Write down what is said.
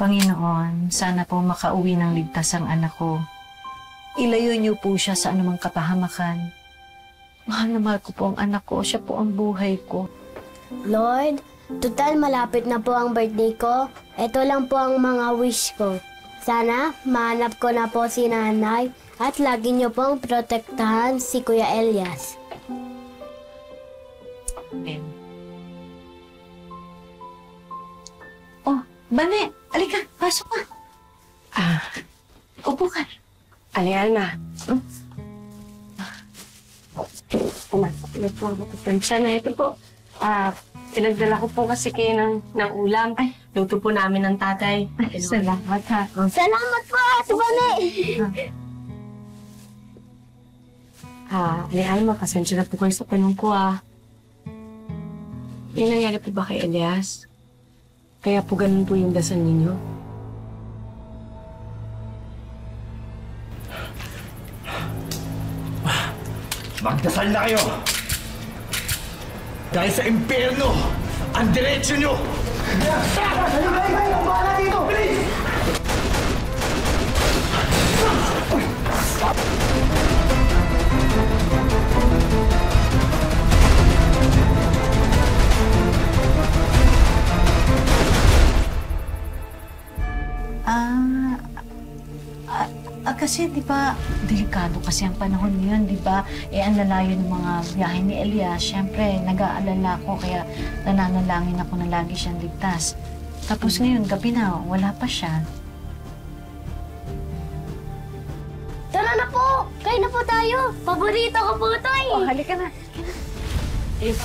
Panginoon, sana po makauwi ng ligtas ang anak ko. Ilayo niyo po siya sa anumang kapahamakan. Mahal na mahal ko po ang anak ko. Siya po ang buhay ko. Lord, total malapit na po ang birthday ko. Ito lang po ang mga wish ko. Sana mahanap ko na po si nanay at lagi niyo pong protektahan si Kuya Elias. Amen. Oh, Bane, alika, pasok ka. Upo ka. Aliana. Pasensya na ito po. Pinagdala ko po kasi kayo ng ulam. Ay, luto po namin ng tatay. Salamat ha. Salamat po, Ate Bane! Aliana, pasensya na po kayo sa tanong ko May nangyari po ba kay Elias? Kaya po ganun po yung dasal ninyo? Magdasal na kayo! Dahil sa impyerno, ang diretsyo nyo! Kasi di ba, delikado kasi ang panahon ngayon, di ba? Ang lalayo ng mga biyahe ni Elias, syempre, nag-aalala ko, kaya nananalangin ako na lagi siyang ligtas. Tapos ngayon, gabi na, wala pa siya. Tara na po! Kain na po tayo! Paborito ko po ito eh! Halika na. Eh,